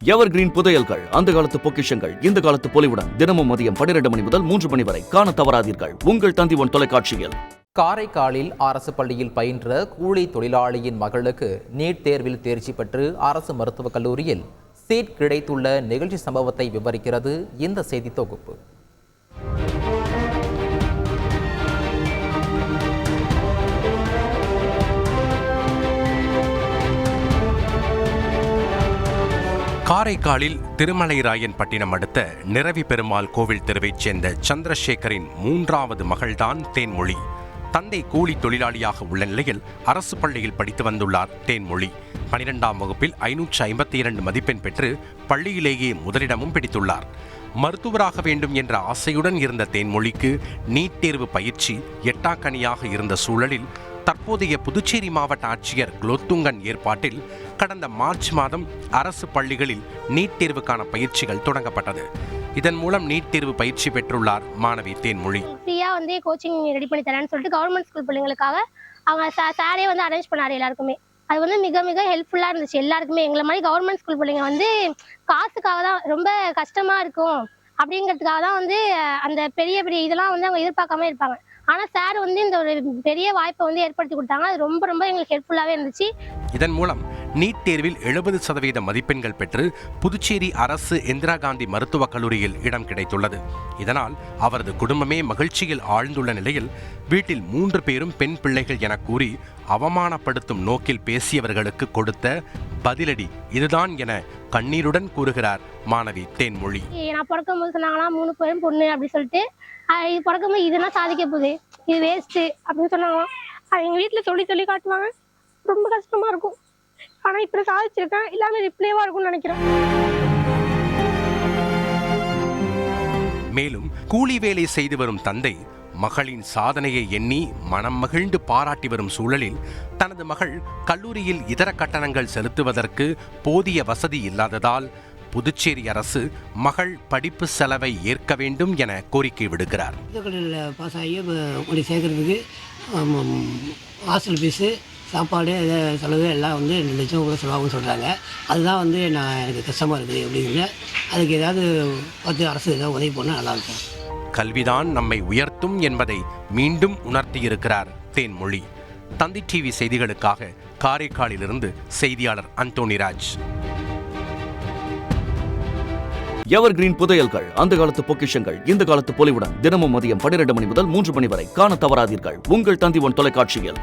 Evergreen புதையல்கள், அந்த காலத்து பொக்கிஷங்கள் இந்த காலத்து பொலிவுடன் தினமும் மதியம் 12 மணி முதல் 3 மணி வரை காண தவறாதீர்கள் உங்கள் தந்திவன் தொலைக்காட்சியில். காரைக்காலில் அரசு பள்ளியில் பயின்ற கூலி தொழிலாளியின் மகளுக்கு நீட் தேர்வில் தேர்ச்சி பெற்று அரசு மருத்துவக் கல்லூரியில் சீட் கிடைத்துள்ள நிகழ்ச்சி சம்பவத்தை விவரிக்கிறது இந்த செய்தி தொகுப்பு. காரைக்காலில் திருமலைராயன்பட்டினம் அடுத்த நிரவி பெருமாள் கோவில் தெருவைச் சேர்ந்த சந்திரசேகரின் 3வது மகள்தான் தேன்மொழி. தந்தை கூலி தொழிலாளியாக உள்ள நிலையில் அரசு பள்ளியில் படித்து வந்துள்ளார் தேன்மொழி. 12ஆம் வகுப்பில் 552 மதிப்பெண் பெற்று பள்ளியிலேயே முதலிடமும் பிடித்துள்ளார். மருத்துவராக வேண்டும் என்ற ஆசையுடன் இருந்த தேன்மொழிக்கு நீட் தேர்வு பயிற்சி எட்டாக்கனியாக இருந்த சூழலில் தற்போதைய புதுச்சேரி மாவட்ட ஆட்சியர் குலோத்துங்கன் ஏற்பாட்டில் கடந்த மார்ச் மாதம் அரசு பள்ளிகளில் நீட் தேர்வுக்கான பயிற்சிகள் தொடங்கப்பட்டது. இதன் மூலம் நீட் தேர்வு பயிற்சி பெற்றுள்ளார் மாணவி தேன்மொழி. ஃப்ரீயா கோச்சிங் ரெடி பண்ணி தரேன்னு சொல்லிட்டு கவர்மெண்ட் ஸ்கூல் பிள்ளைங்களுக்காக அவங்க சாரே அரேஞ்ச் பண்ணாரு எல்லாருக்குமே. அது மிக மிக ஹெல்ப்ஃபுல்லாக இருந்துச்சு எல்லாருக்குமே. எங்களை மாதிரி கவர்மெண்ட் ஸ்கூல் பிள்ளைங்க காசுக்காக தான் ரொம்ப கஷ்டமா இருக்கும் அப்படிங்கிறதுக்காக தான் அந்த பெரிய பெரிய இதெல்லாம் அவங்க எதிர்பார்க்காம இருப்பாங்க. ஆனால் சார் இந்த ஒரு பெரிய வாய்ப்பை ஏற்படுத்தி கொடுத்தாங்க. அது ரொம்ப ரொம்ப எங்களுக்கு ஹெல்ப்ஃபுல்லாகவே இருந்துச்சு. இதன் மூலம் நீட் தேர்வில் 70% மதிப்பெண்கள் பெற்று புதுச்சேரி அரசு இந்திரா காந்தி மருத்துவக் கல்லூரியில் இடம் கிடைத்துள்ளது. இதனால் அவரது குடும்பமே மகிழ்ச்சியில் ஆழ்ந்துள்ள நிலையில் வீட்டில் 3 பேரும் பெண் பிள்ளைகள் என கூறி அவமானப்படுத்தும் நோக்கில் பேசியவர்களுக்கு கொடுத்த பதிலடி இதுதான் என கண்ணீருடன் கூறுகிறார் மாணவி தேன்மொழி. நான் பிறக்கும் போது சொன்னாங்களாம் 3 பேரும் பொண்ணு அப்படி சொல்லிட்டு, இது பிறக்கும் போது இதெல்லாம் சாதிக்க போகுது, இது வேஸ்ட்டு அப்படின்னு சொன்னாங்களாம். அது எங்கள் வீட்டில் சொல்லி சொல்லி காட்டுவாங்க. ரொம்ப கஷ்டமா இருக்கும். ஆனால் இப்போ சாதிச்சிருக்கேன், எல்லாமே ரிப்ளேவா இருக்கும்னு நினைக்கிறேன். மேலும் கூலி வேலை செய்து வரும் தந்தை மகளின் சாதனையை எண்ணி மனம் மகிழ்ந்து பாராட்டி வரும் சூழலில் தனது மகள் கல்லூரியில் இதர கட்டணங்கள் செலுத்துவதற்கு போதிய வசதி இல்லாததால் புதுச்சேரி அரசு மகள் படிப்பு செலவை ஏற்க வேண்டும் என கோரிக்கை விடுக்கிறார். பாஸ் ஆகி கொண்டு சேர்க்கறதுக்கு ஹாஸ்டல் ஃபீஸு, சாப்பாடு, செலவு எல்லாம் 2 லட்சம் கூட செலவாகும்னு சொல்கிறாங்க. அதுதான் எனக்கு கஷ்டமாக இருக்குது அப்படிங்கிற. அதுக்கு ஏதாவது பார்த்து அரசு ஏதாவது உதவி பண்ணால் நல்லாயிருக்கும். கல்விதான் நம்மை உயர்த்தும் என்பதை மீண்டும் உணர்த்தியிருக்கிறார் தேன்மொழி. தந்தி டிவி செய்திகளுக்காக காரைக்காலிலிருந்து செய்தியாளர் அந்தோணிராஜ். எவர்கிரீன் புதையல்கள், அந்த காலத்து பொக்கிஷங்கள் இந்த காலத்து பொலிவுடன் தினமும் மதியம் 12 மணி முதல் 3 மணி வரை காண தவறாதீர்கள் உங்கள் தந்திவன் தொலைக்காட்சியில்.